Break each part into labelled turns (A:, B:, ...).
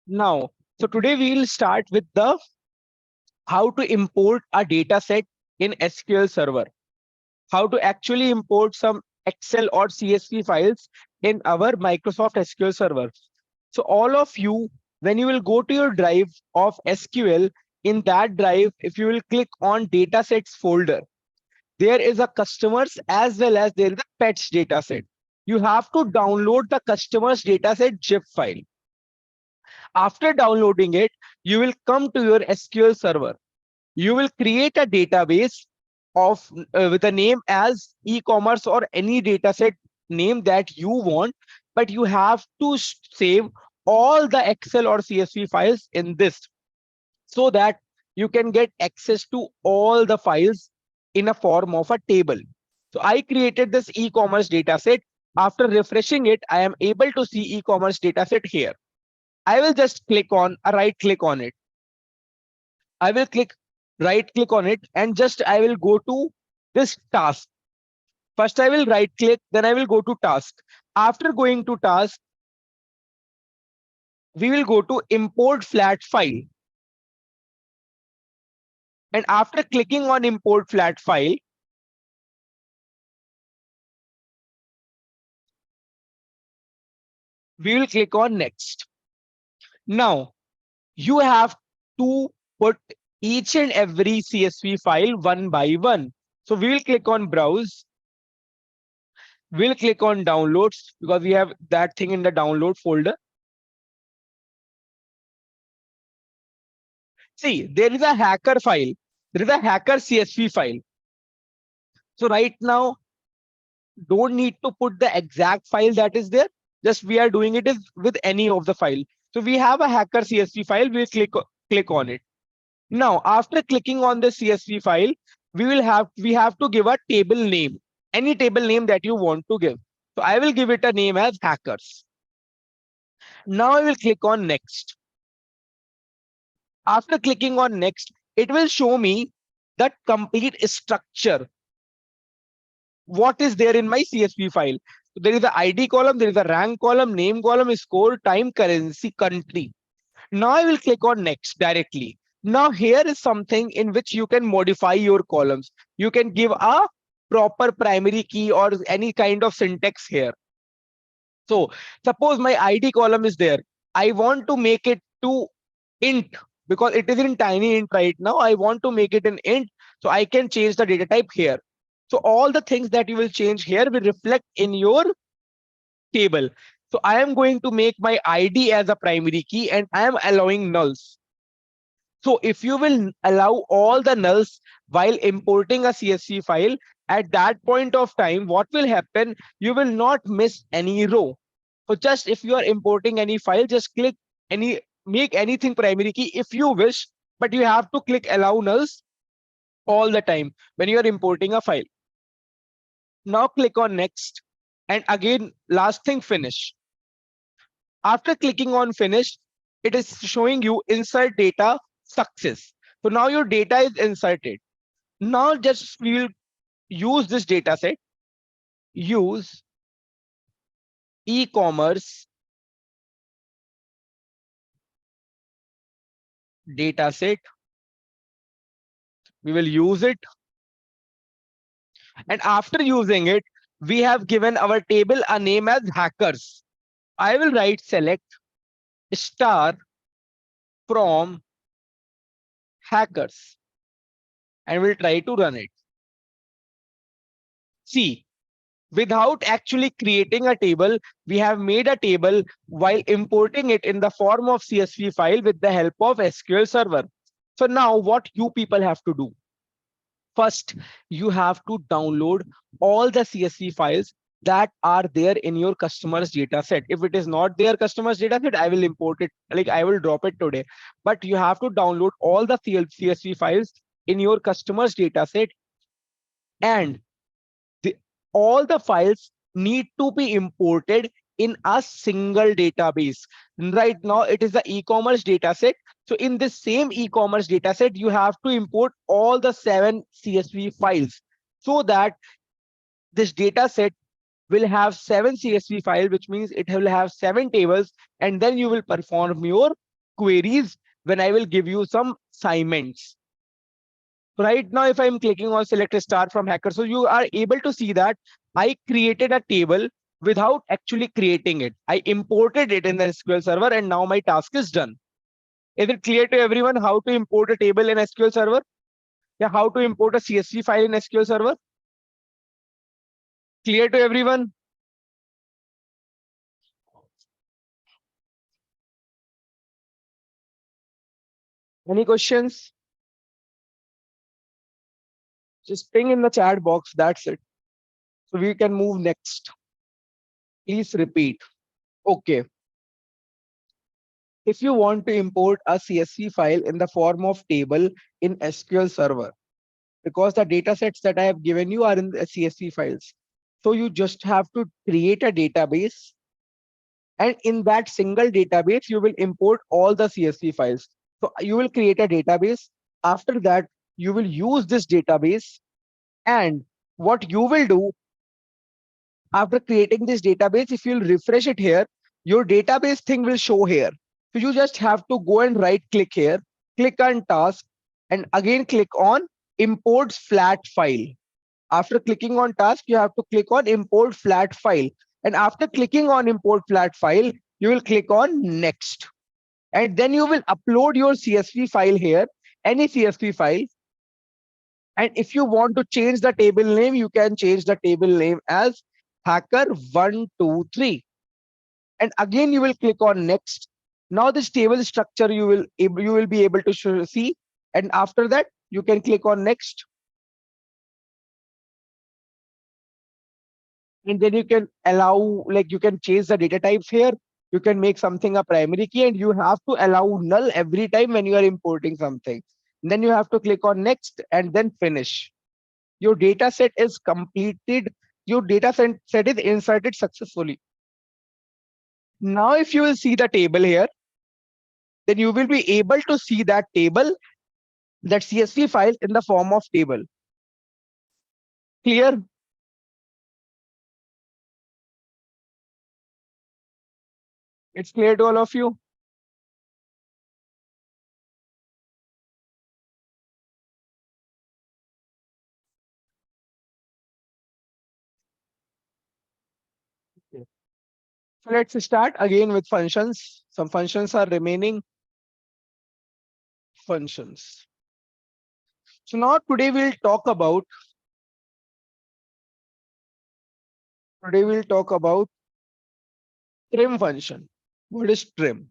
A: Now, so today we will start with the how to import a data set in SQL Server, how to actually import some Excel or CSV files in our Microsoft SQL Server. So all of you, when you will go to your drive of SQL, in that drive, if you will click on datasets folder, there is a customers as well as there is a pets dataset. You have to download the customers dataset zip file. After downloading it, you will come to your SQL server. You will create a database of with a name as e-commerce or any dataset name that you want, but you have to save all the Excel or CSV files in this so that you can get access to all the files in a form of a table. So I created this e-commerce dataset. After refreshing it, I am able to see e-commerce dataset here. I will just click on a right click on it. I will right click on it and just I will go to this task. First I will right click, then I will go to task. After going to task, we will go to import flat file. And after clicking on import flat file, we will click on next. Now you have to put each and every CSV file one by one. So we will click on browse. We'll click on downloads because we have that thing in the download folder. See, there is a hacker file. There is a hacker CSV file. So right now, don't need to put the exact file that is there. Just we are doing it is with any of the file. So we have a hacker CSV file. We'll click on it. Now, after clicking on the CSV file, we have to give a table name, any table name that you want to give. So I will give it a name as hackers. Now I will click on next. After clicking on next, it will show me the complete structure. What is there in my CSV file? So there is the ID column, there is a rank column, name column, score, time, currency, country. Now I will click on next directly. Now here is something in which you can modify your columns. You can give a proper primary key or any kind of syntax here. So suppose my ID column is there. I want to make it to int because it is in tiny int right now. I want to make it an int so I can change the data type here. So all the things that you will change here will reflect in your table. So I am going to make my ID as a primary key and I am allowing nulls. So if you will allow all the nulls while importing a CSV file, at that point of time, what will happen? You will not miss any row. So just if you are importing any file, just click make anything primary key if you wish, but you have to click allow nulls all the time when you are importing a file. Now click on next. And again, last thing, finish. After clicking on finish, it is showing you insert data success. So now your data is inserted. Now just we will use this data set, use e-commerce data set. We will use it. And after using it, we have given our table a name as hackers. I will write select star from hackers and we'll try to run it. See, without actually creating a table, we have made a table while importing it in the form of CSV file with the help of SQL Server. So now what you people have to do? First, you have to download all the CSV files that are there in your customer's data set. If it is not their customer's data set, I will import it, like I will drop it today. But you have to download all the CSV files in your customer's data set, and all the files need to be imported in a single database. Right now, it is the e-commerce dataset. So in this same e-commerce dataset, you have to import all the 7 CSV files so that this dataset will have 7 CSV files, which means it will have 7 tables, and then you will perform your queries when I will give you some assignments. Right now, if I'm clicking on select a star from hacker, so you are able to see that I created a table without actually creating it. I imported it in the SQL server and now my task is done. Is it clear to everyone how to import a table in SQL server? Yeah, how to import a CSV file in SQL server? Clear to everyone? Any questions? Just ping in the chat box. That's it. So we can move next. Please repeat. Okay. If you want to import a CSV file in the form of table in SQL Server, because the data sets that I have given you are in the CSV files. So you just have to create a database, and in that single database, you will import all the CSV files. So you will create a database. After that, you will use this database, and what you will do after creating this database, if you'll refresh it here, your database thing will show here. So you just have to go and right click here, click on task, and again click on import flat file. After clicking on task, you have to click on import flat file. And after clicking on import flat file, you will click on next. And then you will upload your CSV file here, any CSV file. And if you want to change the table name, you can change the table name as hacker123. And again, you will click on next. Now this table structure you will be able to see. And after that, you can click on next. And then you can allow, like you can change the data types here. You can make something a primary key, and you have to allow null every time when you are importing something. And then you have to click on next and then finish. Your data set is completed. Your data set is inserted successfully. Now, if you will see the table here, then you will be able to see that table, that CSV file in the form of table. Clear? It's clear to all of you? Okay. So let's start again with functions. Some functions are remaining functions. So now today we'll talk about trim function. What is trim?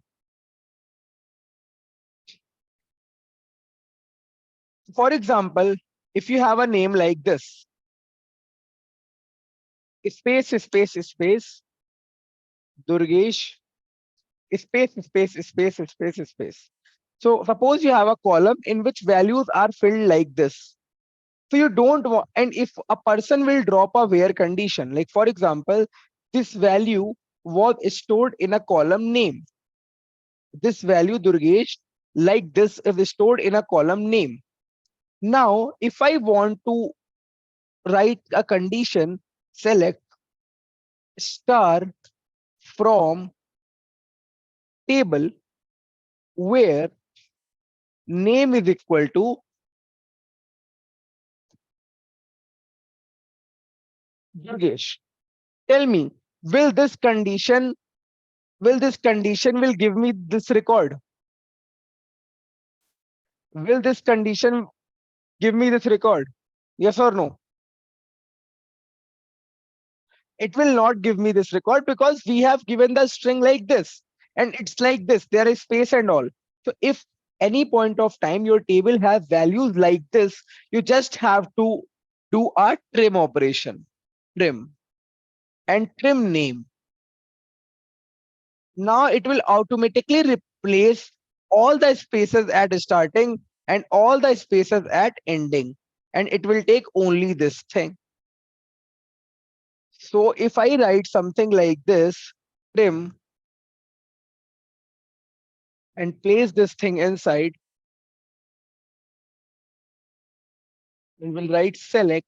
A: For example, if you have a name like this, space, Durgesh, space. So suppose you have a column in which values are filled like this. So you don't want, and if a person will drop a where condition, like for example, this value was stored in a column name. This value Durgesh like this is stored in a column name. Now, if I want to write a condition, select star from table where name is equal to Durgesh. Tell me, will this condition will give me this record? Will this condition give me this record? Yes or no? It will not give me this record because we have given the string like this, and it's like this, there is space and all. So if any point of time your table has values like this, you just have to do a trim operation, trim and trim name. Now it will automatically replace all the spaces at starting and all the spaces at ending, and it will take only this thing. So if I write something like this, trim, and place this thing inside, and we'll write select,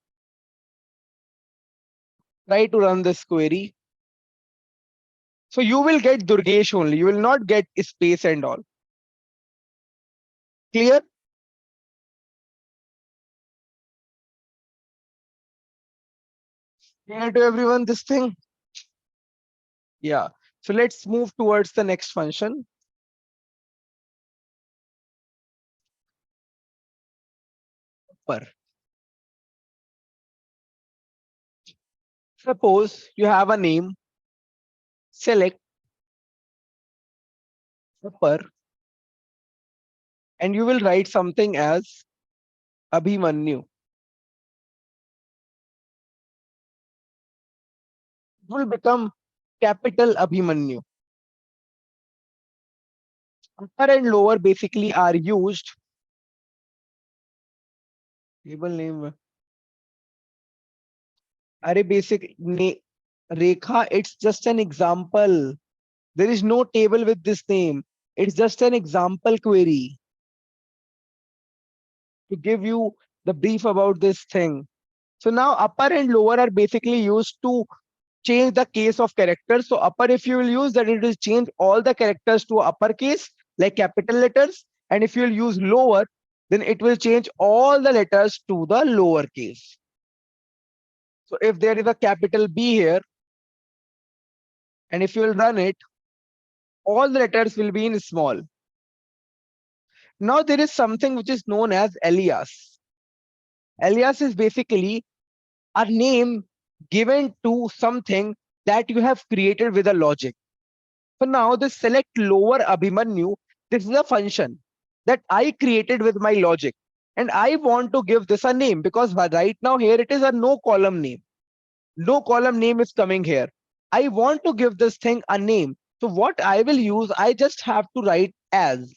A: try to run this query. So you will get Durgesh only, you will not get space and all. Clear? Clear to everyone this thing? Yeah. So let's move towards the next function. Per. Suppose you have a name, select per, and you will write something as Abhimanyu. It will become capital Abhimanyu. Upper and lower basically are used. Table name. Are basic Rekha, it's just an example. There is no table with this name. It's just an example query to give you the brief about this thing. So now upper and lower are basically used to change the case of characters. So upper, if you will use that, it will change all the characters to uppercase, like capital letters. And if you will use lower, then it will change all the letters to the lower case. So if there is a capital B here, and if you will run it, all the letters will be in small. Now there is something which is known as alias. Alias is basically a name given to something that you have created with a logic. So now this select lower Abhimanyu, this is a function that I created with my logic. And I want to give this a name because right now here it is a no column name. No column name is coming here. I want to give this thing a name. So what I will use, I just have to write as,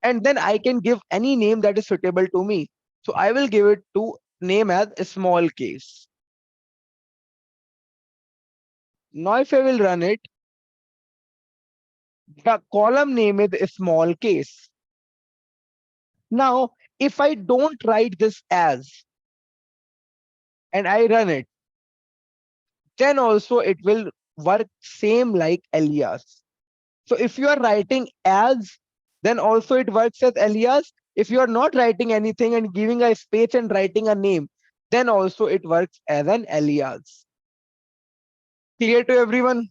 A: and then I can give any name that is suitable to me. So I will give it to name as a small case. Now if I will run it, the column name is a small case. Now, if I don't write this as and I run it, then also it will work same like alias. So if you are writing as, then also it works as alias. If you are not writing anything and giving a space and writing a name, then also it works as an alias. Clear to everyone?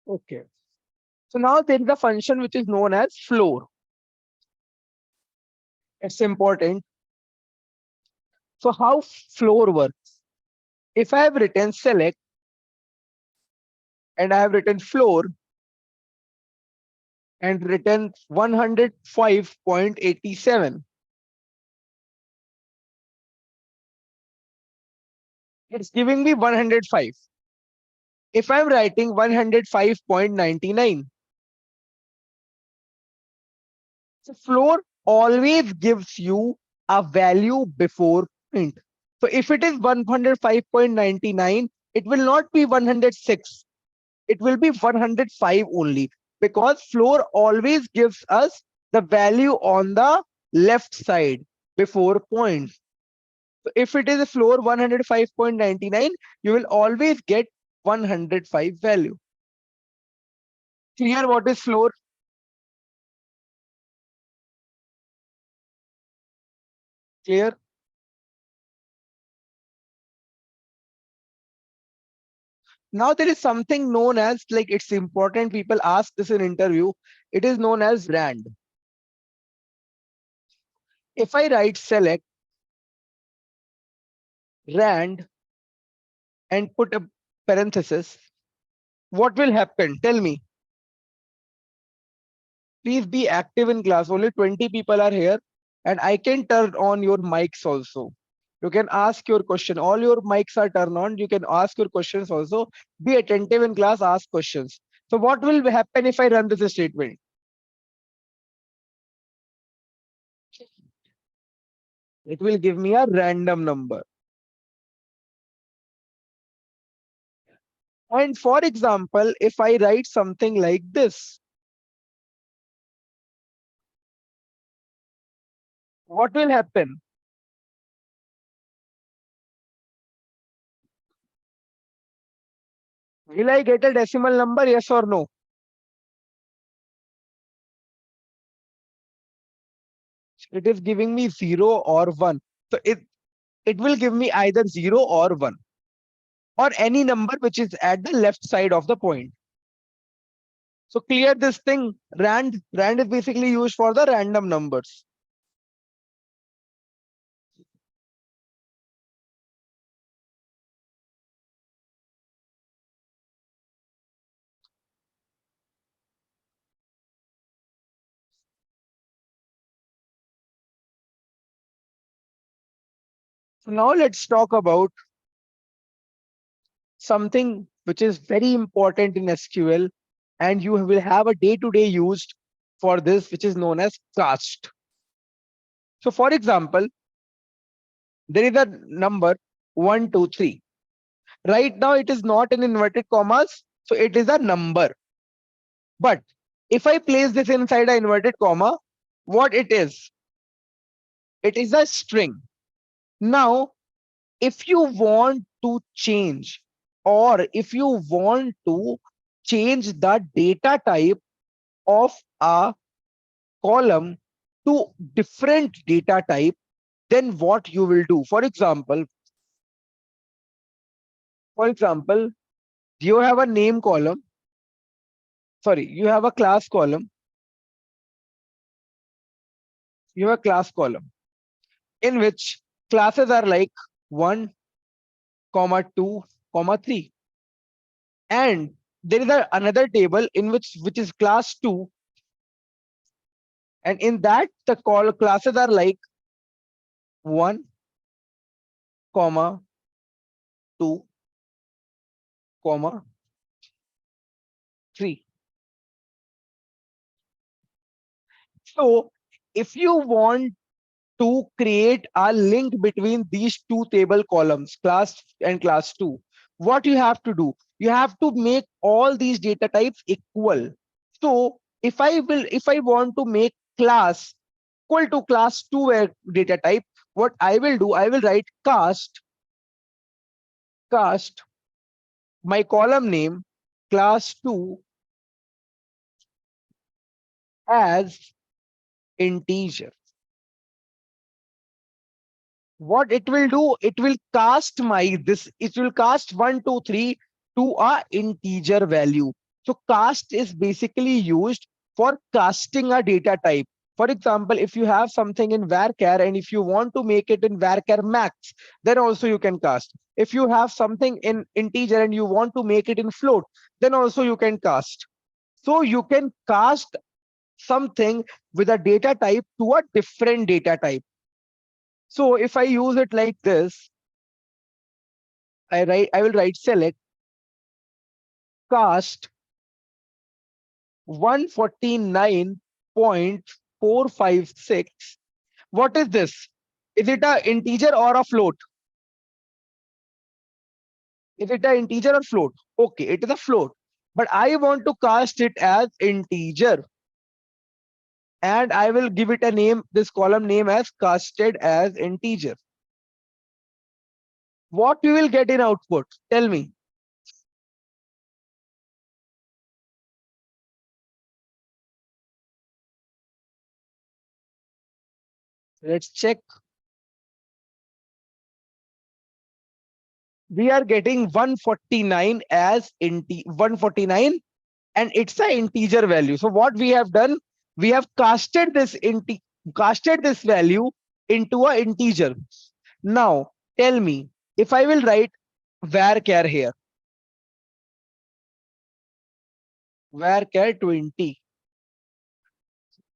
A: Okay. So now there is a function which is known as floor. It's important. So how floor works? If I have written select and I have written floor and written 105.87, it's giving me 105. If I'm writing 105.99, so floor always gives you a value before print. So if it is 105.99, it will not be 106. It will be 105 only, because floor always gives us the value on the left side before point. So if it is a floor 105.99, you will always get 105 value. Clear what is floor? Clear? Now there is something known as, like, it's important, people ask this in interview. It is known as rand. If I write select rand and put a parenthesis, what will happen? Tell me. Please be active in class. Only 20 people are here, and I can turn on your mics also. You can ask your question. All your mics are turned on. You can ask your questions also. Be attentive in class, ask questions. So what will happen if I run this statement? It will give me a random number. And for example, if I write something like this, what will happen? Will I get a decimal number? Yes or no? It is giving me 0 or 1. So it will give me either 0 or 1 or any number which is at the left side of the point. So clear this thing. Rand is basically used for the random numbers. So now let's talk about something which is very important in SQL, and you will have a day-to-day used for this, which is known as cast. So for example, there is a number 1, 2, 3. Right now it is not in inverted commas, so it is a number. But if I place this inside an inverted comma, what it is? It is a string. Now, if you want to change, or if you want to change the data type of a column to different data type, then what you will do? For example, you have a name column. Sorry, you have a class column. You have a class column in which classes are like 1, 2, 3. And there is another table in which is class 2, and in that the classes are like 1, 2, 3. So if you want to create a link between these two table columns, class and class 2, what you have to do? You have to make all these data types equal. So if I want to make class equal to class 2 data type, what I will do, I will write cast my column name class 2 as integer. What it will do, it will cast it will cast 1, 2, 3 to a integer value. So cast is basically used for casting a data type. For example, if you have something in varchar and if you want to make it in varchar max, then also you can cast. If you have something in integer and you want to make it in float, then also you can cast. So you can cast something with a data type to a different data type. So if I use it like this, I will write select cast 149.456. What is this? Is it a integer or a float? Is it a integer or float? Okay, it is a float. But I want to cast it as integer. And I will give it a name, this column name as casted as integer. What we will get in output? Tell me. Let's check. We are getting 149 as 149, and it's an integer value. So what we have done, we have casted this value into an integer. Now tell me, if I will write varchar here, varchar 20,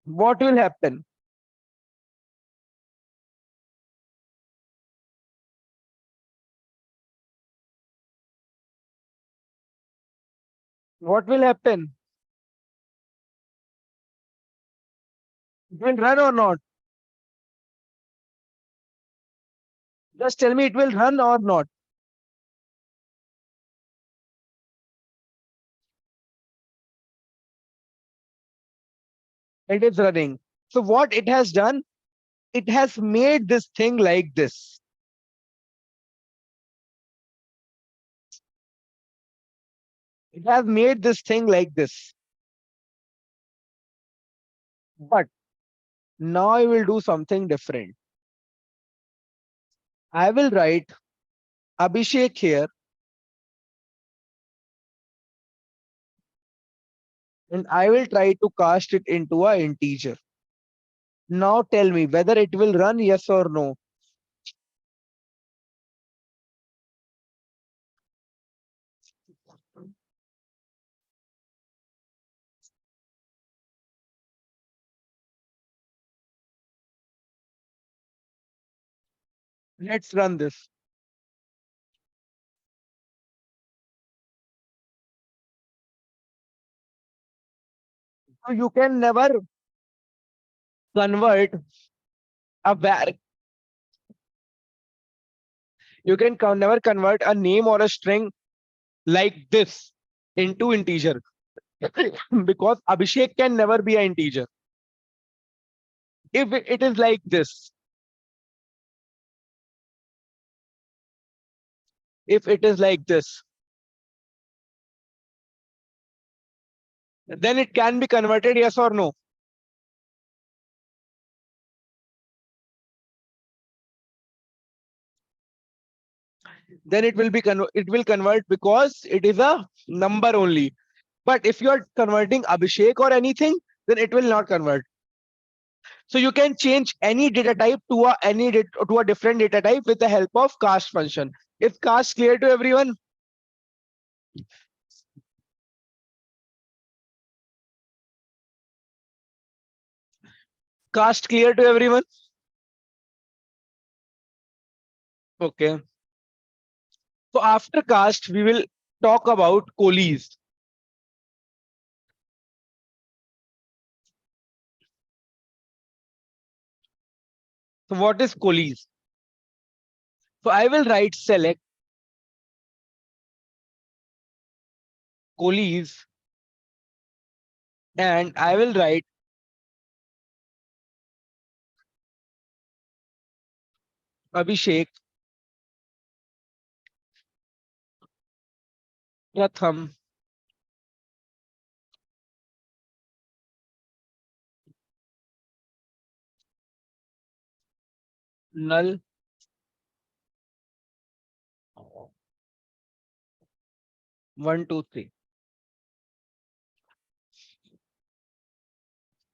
A: what will happen? What will happen? It will run or not? Just tell me, it will run or not? It is running. So what it has done, it has made this thing like this. It has made this thing like this. But now I will do something different. I will write Abhishek here and I will try to cast it into a integer. Now tell me whether it will run, yes or no. Let's run this. So you can never convert a var you can never convert a name or a string like this into integer because Abhishek can never be an integer. If it is like this, if it is like this, then it can be converted, yes or no. Then it will convert because it is a number only. But if you are converting Abhishek or anything, then it will not convert. So you can change any data type to a different data type with the help of cast function. Is cast clear to everyone? Cast clear to everyone? Okay. So after cast, we will talk about coolies. So what is coolies? So I will write select coolies and I will write Abhishek Pratham null 1 2 3.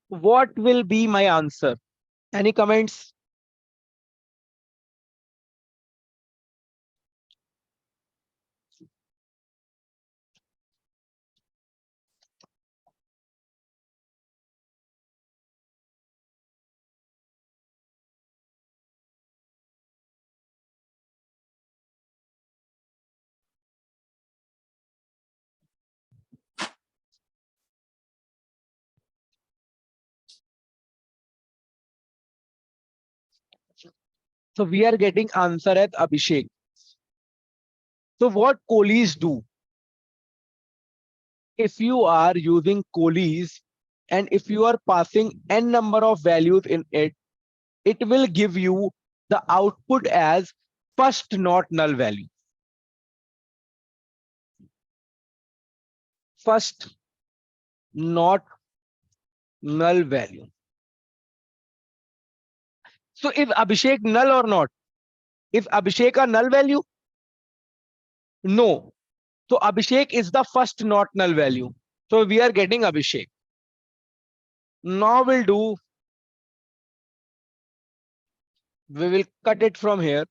A: What will be my answer? Any comments? So we are getting answer at Abhishek. So what coolies do? If you are using coolies and if you are passing n number of values in it, it will give you the output as first not null value. First not null value. So is Abhishek null or not? Is Abhishek a null value? No. So Abhishek is the first not null value. So we are getting Abhishek. Now we will cut it from here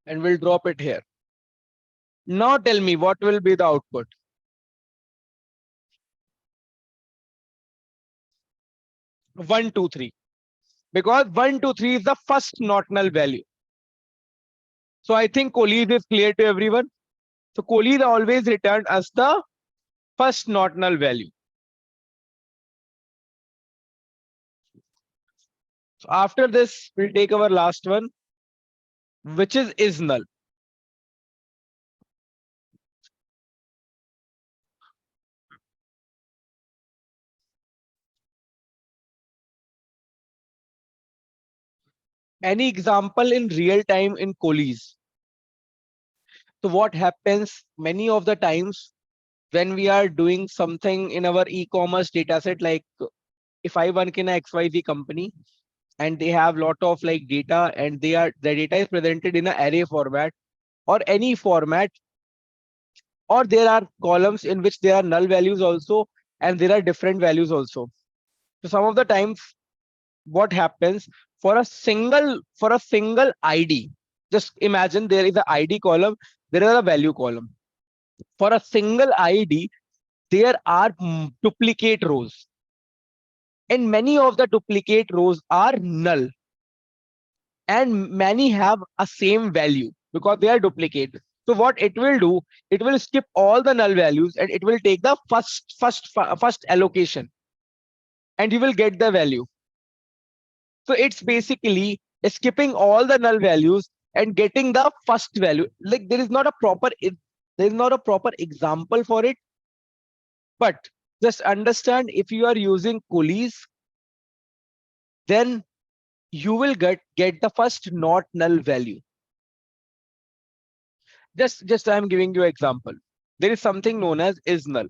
A: and we'll drop it here. Now tell me what will be the output. 1 2 3. Because 1 2 3 is the first not null value. So I think coolies is clear to everyone. So coolies always return as the first not null value. So after this, we'll take our last one, which is null. Any example in real time in Colis? So what happens many of the times when we are doing something in our e-commerce dataset, like if I work in a XYZ company and they have lot of like data and the data is presented in an array format or any format, or there are columns in which there are null values also and there are different values also. So some of the times what happens for a single ID, just imagine there is a ID column, there is a value column. For a single ID, there are duplicate rows, and many of the duplicate rows are null, and many have a same value because they are duplicate. So what it will do, it will skip all the null values and it will take the first allocation, and you will get the value. So it's basically skipping all the null values and getting the first value. Like there is not a proper example for it, but just understand, if you are using coolies, then you will get the first not null value. Just I am giving you example. There is something known as is null.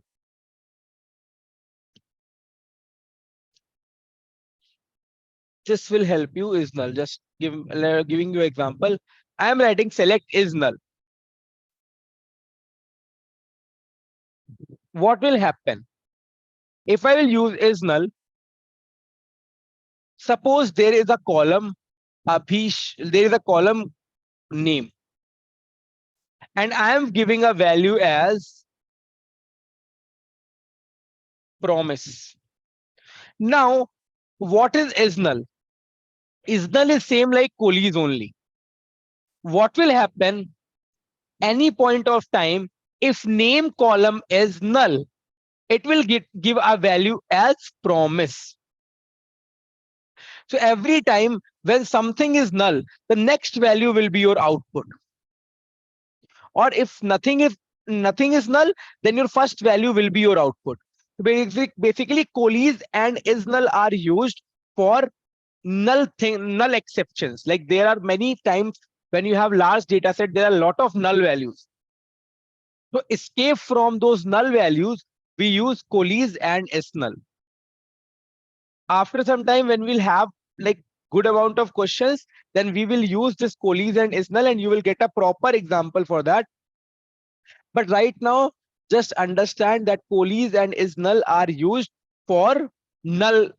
A: This will help you is null. Just giving you example. I am writing select is null. What will happen if I will use is null? Suppose there is a column Abhish, there is a column name, and I am giving a value as promise. Now, what is null? Is null is same like coolies only. What will happen any point of time if name column is null? It will give a value as promise. So every time when something is null, the next value will be your output. Or if nothing is null, then your first value will be your output. Basically coolies and is null are used for null exceptions. Like there are many times when you have large data set, there are a lot of null values. To escape from those null values, we use coolies and is null. After some time, when we'll have like good amount of questions, then we will use this coolies and is null, and you will get a proper example for that. But right now, just understand that coolies and is null are used for null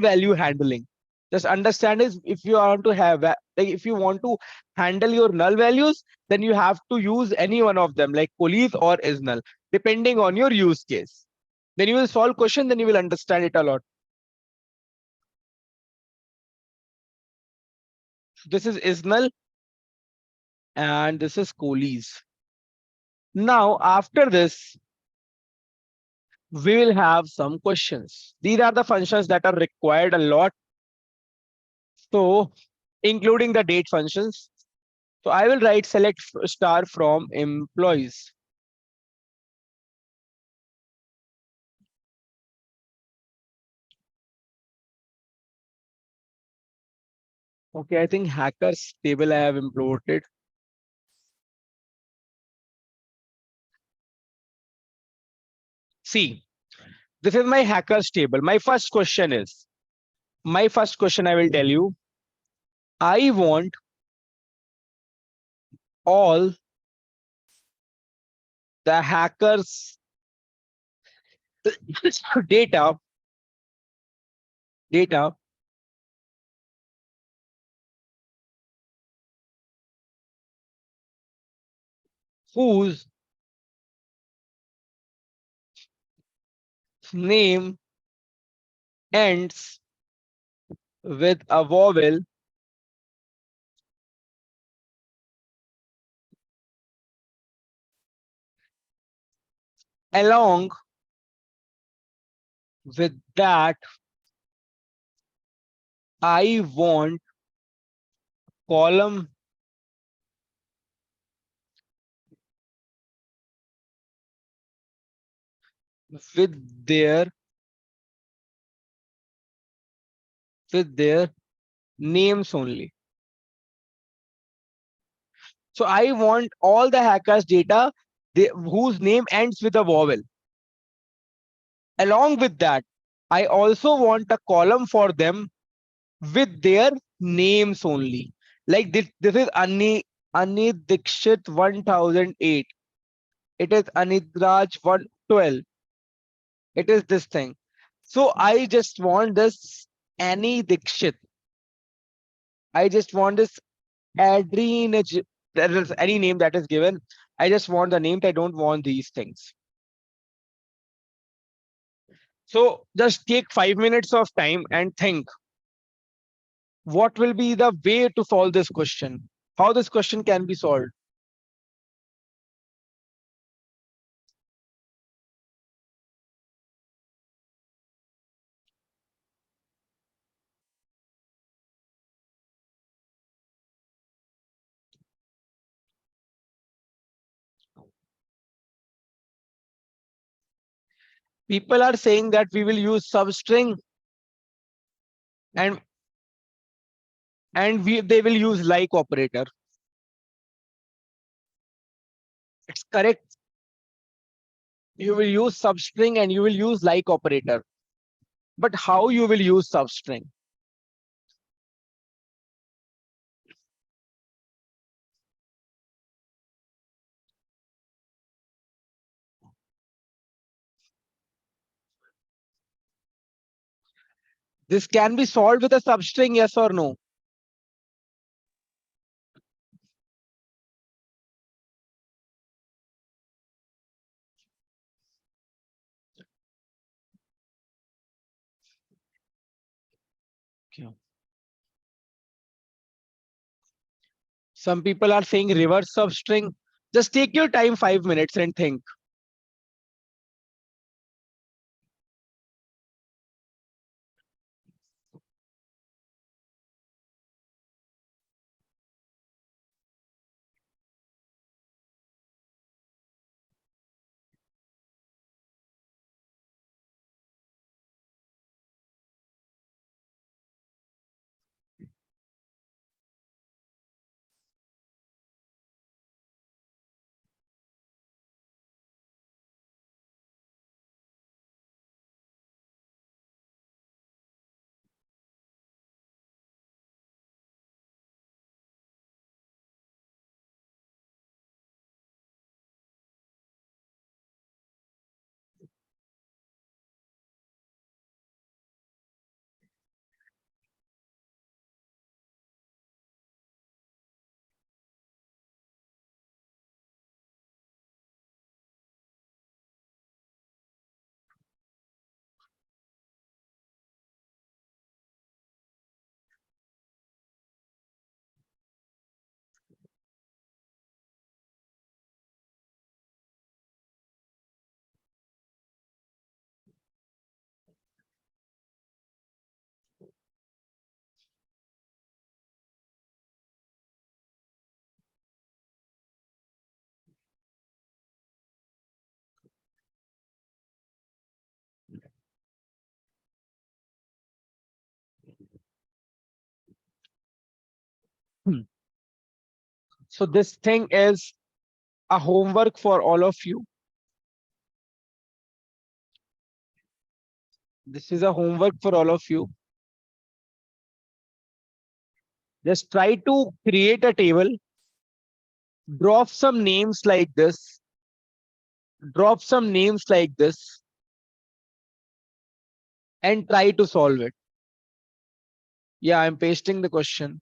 A: value handling. Just understand is, if you want to have like if you want to handle your null values, then you have to use any one of them, like coolies or is null, depending on your use case. Then you will solve question, then you will understand it a lot. This is null and this is coolies. Now after this, we will have some questions. These are the functions that are required a lot. So including the date functions. So I will write select star from employees. Okay, I think hackers table I have imported. See, this is my hackers table. My first question I will tell you, I want all the hackers data data whose name ends with a vowel along with that. I want column with their names only. So I want all the hackers data whose name ends with a vowel. Along with that, I also want a column for them with their names only. Like this is Ani Dikshit 1008. It is Anidraj 112. It is this thing. So I just want this Annie Dikshit. I just want this Adrien. That is any name that is given. I just want the names. I don't want these things. So just take 5 minutes of time and think what will be the way to solve this question? How this question can be solved? People are saying that we will use substring and they will use like operator. It's correct. You will use substring and you will use like operator. But how you will use substring? This can be solved with a substring, yes or no? Okay. Some people are saying reverse substring. Just take your time, 5 minutes, and think. Hmm. So this thing is a homework for all of you. This is a homework for all of you. Just try to create a table, drop some names like this, drop some names like this, and try to solve it. Yeah, I'm pasting the question.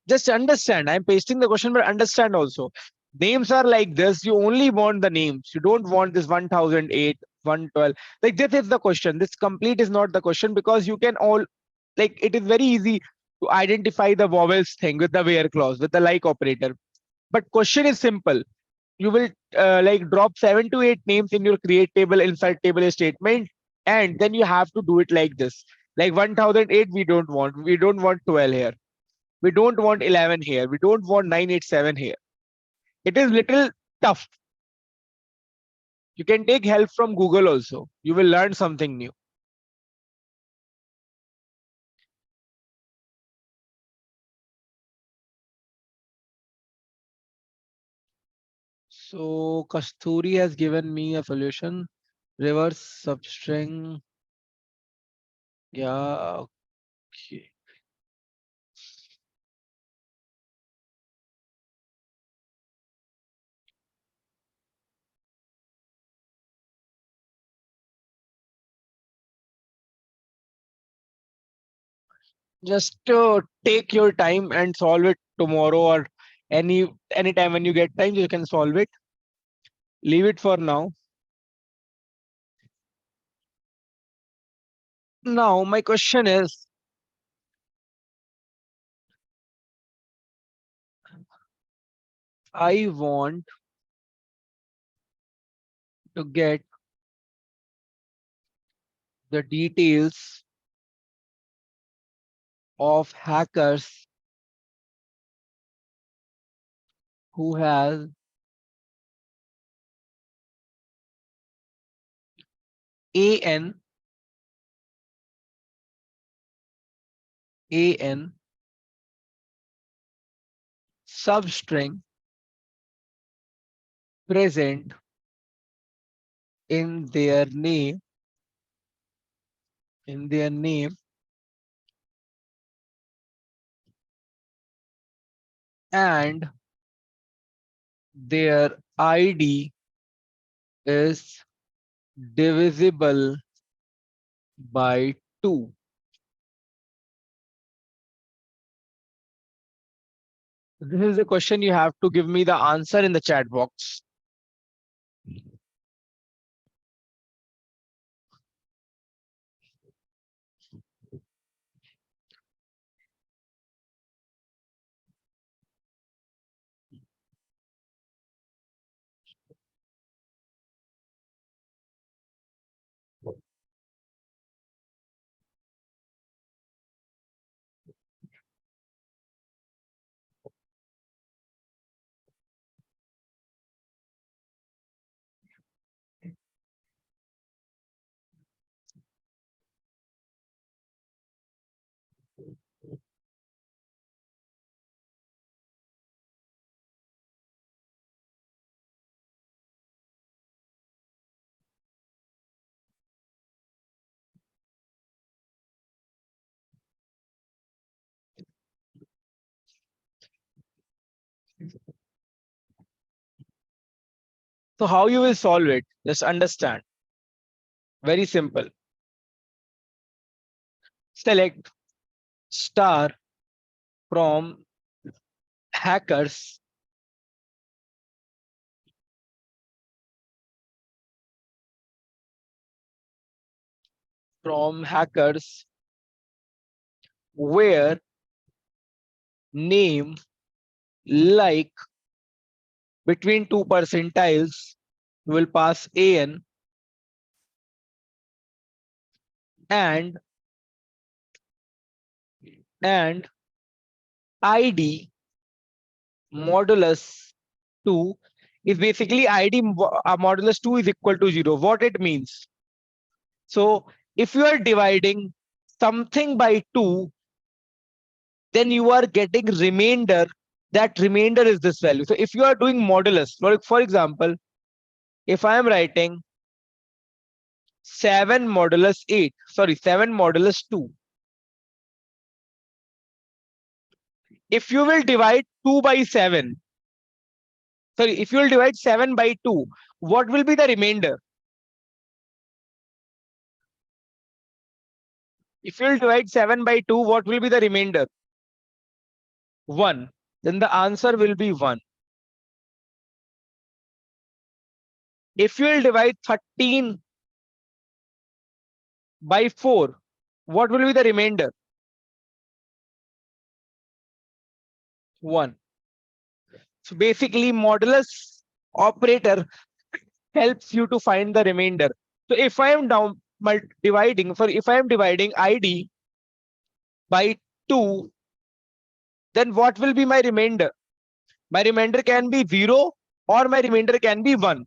A: Just understand, I'm pasting the question, but understand also. Names are like this. You only want the names. You don't want this 1008, 112. Like this is the question. This complete is not the question because you can all like it is very easy to identify the vowels thing with the where clause, with the like operator. But question is simple. You will like drop 7 to 8 names in your create table, insert table statement, and then you have to do it like this. Like 1008, we don't want. We don't want 12 here. We don't want 11 here. We don't want 987 here. It is little tough. You can take help from Google also. You will learn something new. So Kasturi has given me a solution. Reverse substring. Yeah. Okay. Just take your time and solve it tomorrow or any time when you get time you can solve it. Leave it for now. Now my question is, I want to get the details of hackers who has an an substring present in their name and their ID is divisible by 2. This is the question. You have to give me the answer in the chat box. So how you will solve it? Just understand. Very simple. Select star from hackers where name like between two percentiles will pass an and and ID modulus 2 is basically modulus 2 is equal to 0. What it means? So if you are dividing something by 2, then you are getting remainder. That remainder is this value. So if you are doing modulus, like for example, if I am writing 7 modulus 8, sorry, 7 modulus 2. If you will divide 2 by 7, sorry, if you will divide 7 by 2, what will be the remainder? If you will divide 7 by 2, what will be the remainder? 1. Then the answer will be 1. If you will divide 13 by 4, what will be the remainder? 1. So basically, modulus operator helps you to find the remainder. So if I am if I am dividing ID by 2, then what will be my remainder? My remainder can be 0 or my remainder can be 1.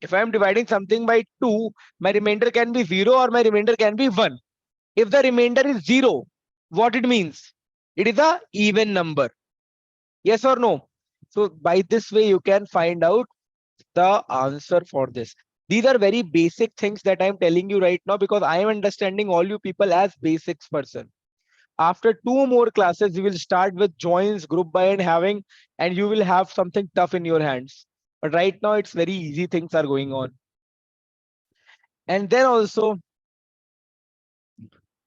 A: If I am dividing something by 2, my remainder can be 0 or my remainder can be 1. If the remainder is 0, what it means? It is a even number. Yes or no? So by this way, you can find out the answer for this. These are very basic things that I'm telling you right now because I am understanding all you people as basics person. After two more classes, you will start with joins, group by and having, and you will have something tough in your hands. But right now, it's very easy things are going on. And then also,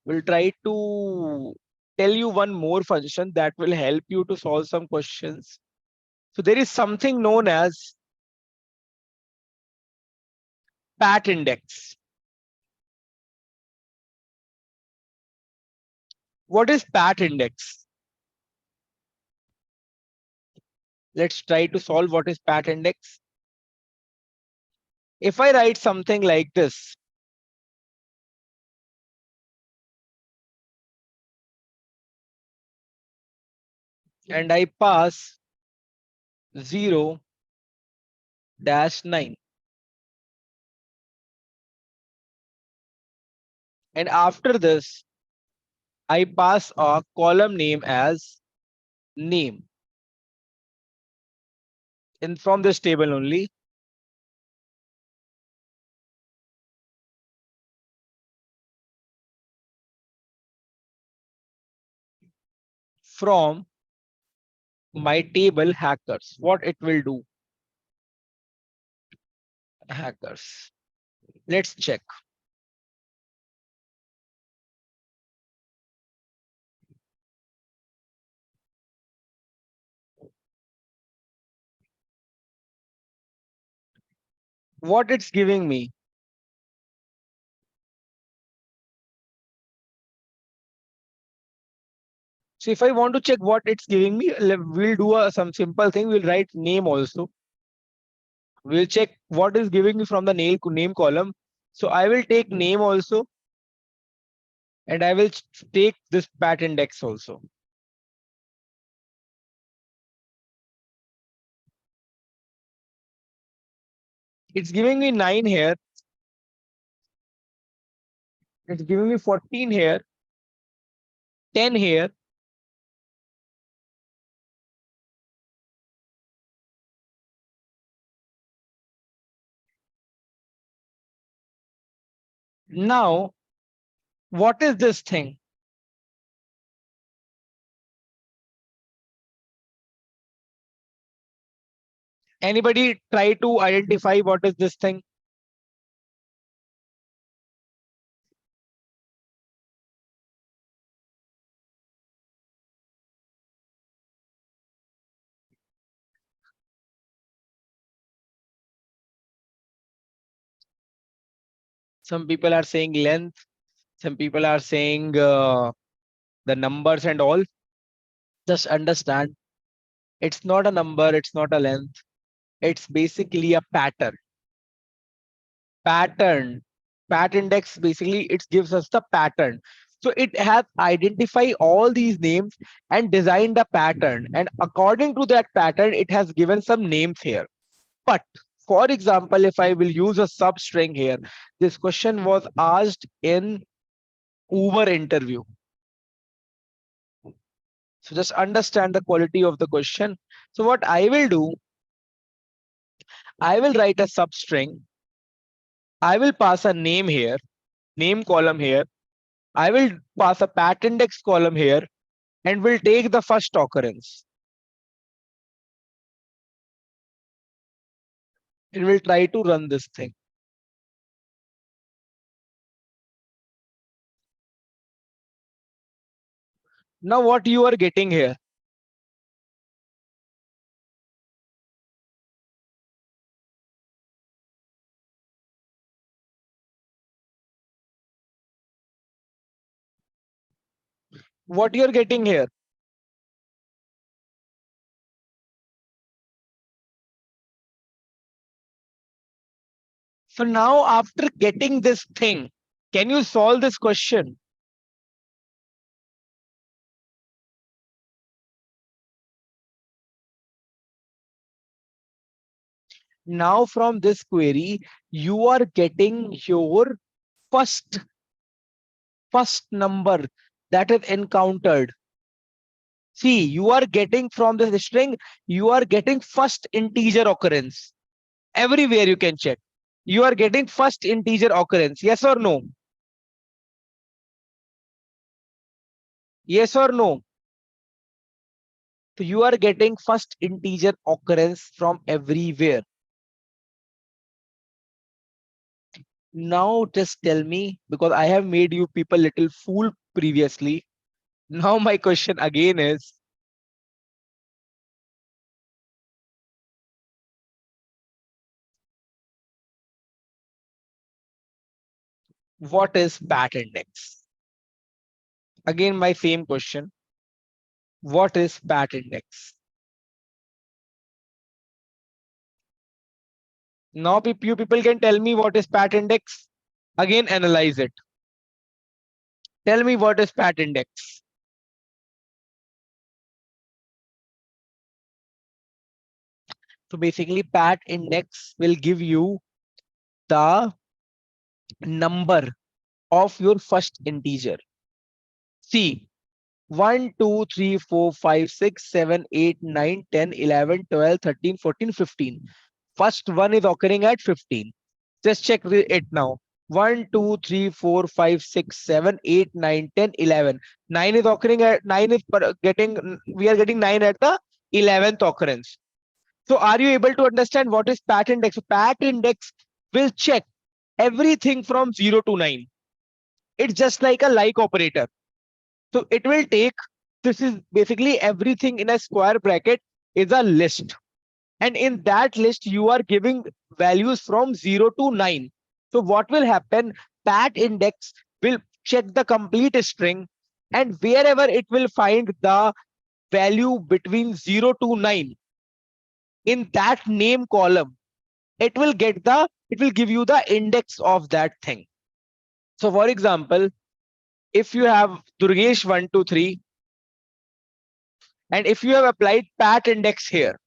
A: we'll try to tell you one more function that will help you to solve some questions. So there is something known as pat index. What is pat index? Let's try to solve what is pat index. If I write something like this, and I pass 0 dash 9, and after this, I pass a column name as name in from this table only. From my table hackers, what it will do? Hackers. Let's check. What it's giving me. So if I want to check what it's giving me, we'll do some simple thing. We'll write name also. We'll check what is giving me from the name column. So I will take name also, and I will take this pat index also. It's giving me 9 here. It's giving me 14 here, 10 here. Now, what is this thing? Anybody try to identify what is this thing? Some people are saying length. Some people are saying the numbers and all. Just understand, it's not a number, it's not a length. It's basically a pattern. Pattern. Pat index basically it gives us the pattern. So it has identified all these names and designed a pattern. And according to that pattern, it has given some names here. But for example, if I will use a substring here, this question was asked in Uber interview. So just understand the quality of the question. So what I will do, I will write a substring. I will pass a name here, name column here. I will pass a pat index column here and will take the first occurrence. It will try to run this thing. Now what you are getting here? What you are getting here? So now after getting this thing, can you solve this question? Now from this query, you are getting your first number that is encountered. See, you are getting from this string, you are getting first integer occurrence. Everywhere you can check. You are getting first integer occurrence. Yes or no? Yes or no? So you are getting first integer occurrence from everywhere. Now just tell me, because I have made you people little fool previously. Now my question again is, what is pat index? Again, my same question. What is pat index? Now you people can tell me what is pat index. Again, analyze it. Tell me what is pat index. So basically, pat index will give you the number of your first integer. See, 1, 2, 3, 4, 5, 6, 7, 8, 9, 10, 11, 12, 13, 14, 15. First one is occurring at 15. Just check it now. 1, 2, 3, 4, 5, 6, 7, 8, 9, 10, 11. 9 is occurring at 9 is getting, we are getting 9 at the 11th occurrence. So are you able to understand what is pat index? Pat index will check everything from 0 to 9. It's just like a like operator. So it will take, this is basically everything in a square bracket is a list. And in that list, you are giving values from 0 to 9. So what will happen? Pat index will check the complete string, and wherever it will find the value between 0 to 9 in that name column, it will give you the index of that thing. So for example, if you have Durgesh 123, and if you have applied pat index here,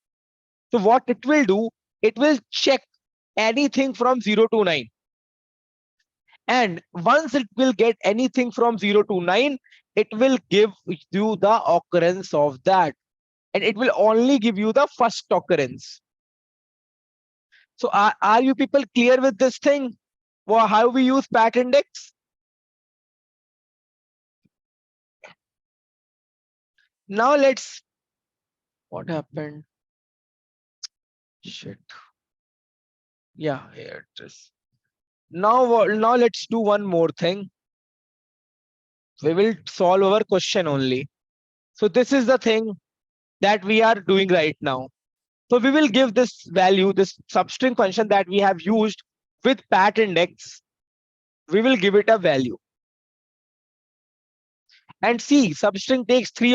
A: so what it will do, it will check anything from 0 to 9. And once it will get anything from 0 to 9, it will give you the occurrence of that. And it will only give you the first occurrence. So are you people clear with this thing? Well, how we use pat index? Now let's, what happened? Shit. Yeah, here it is. Now let's do one more thing. We will solve our question only. So this is the thing that we are doing right now. So we will give this value, this substring function that we have used with pat index. We will give it a value. And see, substring takes three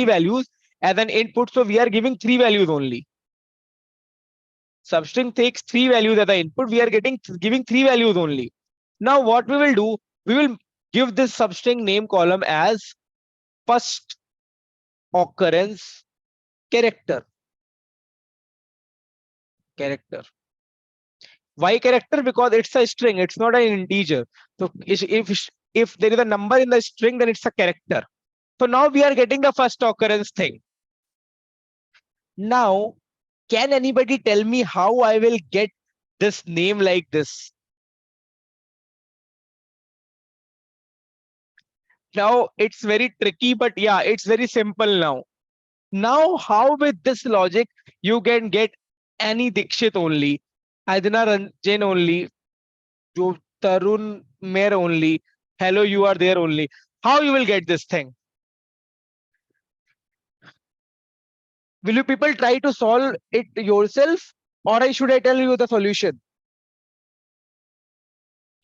A: values as an input. So we are giving three values only. Substring takes three values as the input. We are giving three values only. Now what we will do, we will give this substring name column as first occurrence character. Character. Why character? Because it's a string, it's not an integer. So if there is a number in the string, then it's a character. So now we are getting the first occurrence thing. Now, can anybody tell me how I will get this name like this? Now it's very tricky, but yeah, it's very simple now. Now, how with this logic you can get any Dikshit only, Adina Ranjan only, Jo Tarun Mer only, hello, you are there only. How you will get this thing? Will you people try to solve it yourself, or should I tell you the solution?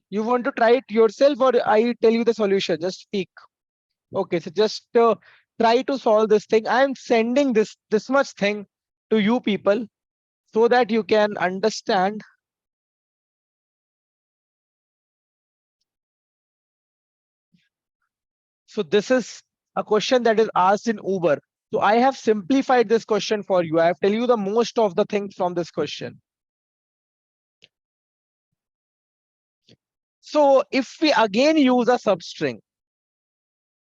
A: You want to try it yourself, or I tell you the solution? Just speak. Okay, so just try to solve this thing. I am sending this much thing to you people so that you can understand. So this is a question that is asked in Uber. So I have simplified this question for you. I have tell you the most of the things from this question. So if we again use a substring,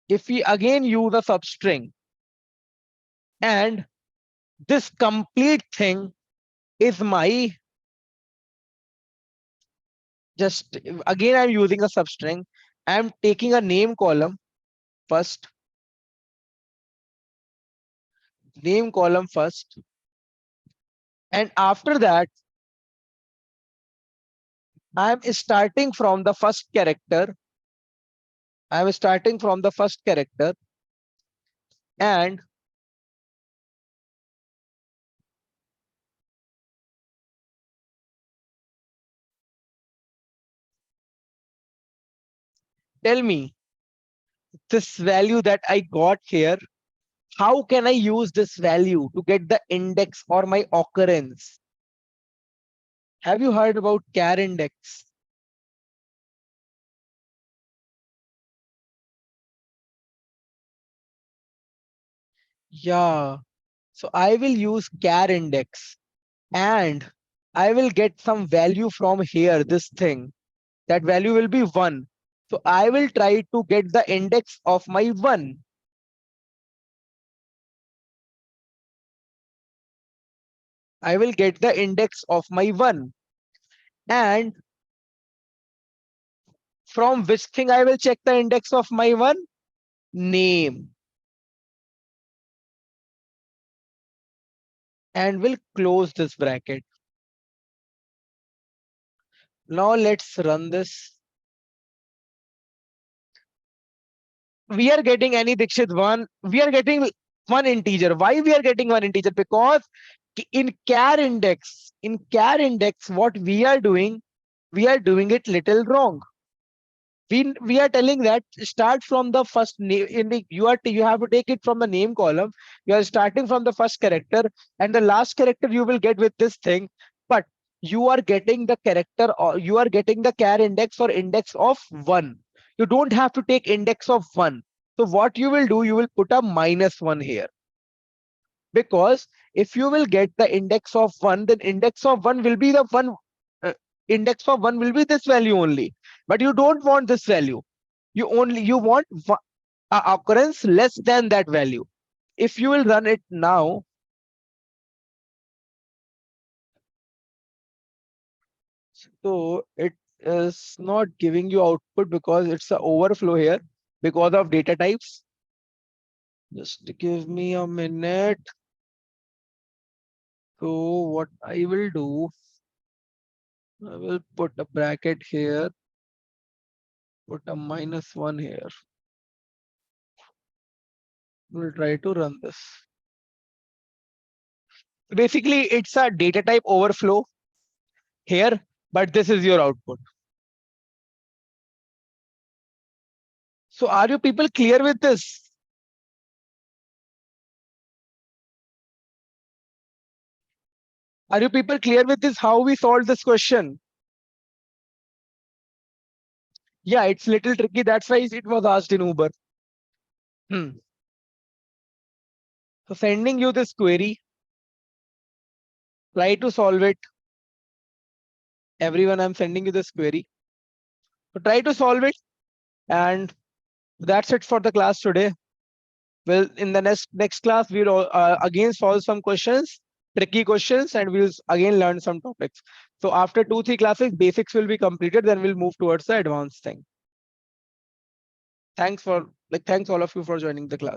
A: if we again use a substring, and this complete thing is my, just again I'm using a substring, I'm taking a name column first, name column first, and after that I'm starting from the first character. I'm starting from the first character, and tell me this value that I got here, how can I use this value to get the index or my occurrence? Have you heard about char index? Yeah. So I will use char index, and I will get some value from here, this thing. That value will be 1. So I will try to get the index of my 1. I will get the index of my 1. And from which thing I will check the index of my 1? Name. And will close this bracket. Now let's run this. We are getting any Dikshit 1. We are getting one integer. Why we are getting one integer? Because in char index, what we are doing it little wrong. We are telling that start from the first name. You have to take it from the name column. You are starting from the first character, and the last character you will get with this thing. But you are getting the character, or you are getting the char index or index of 1. You don't have to take index of 1. So what you will do, you will put a -1 here, because if you will get the index of 1, then index of 1 will be the one, uh, index of 1 will be this value only. But you don't want this value. You want a occurrence less than that value. If you will run it now, so it is not giving you output because it's a overflow here because of data types. Just give me a minute. So what I will do, I will put a bracket here, put a -1 here. We'll try to run this. Basically, it's a data type overflow here, but this is your output. So are you people clear with this? Are you people clear with this? How we solved this question? Yeah, it's little tricky. That's why it was asked in Uber. Hmm. So sending you this query, try to solve it. Everyone, I'm sending you this query. So try to solve it. And that's it for the class today. Well, in the next class, we'll again solve some questions, tricky questions, and we'll again learn some topics. So after 2-3 classes, basics will be completed. Then we'll move towards the advanced thing. Thanks all of you for joining the class.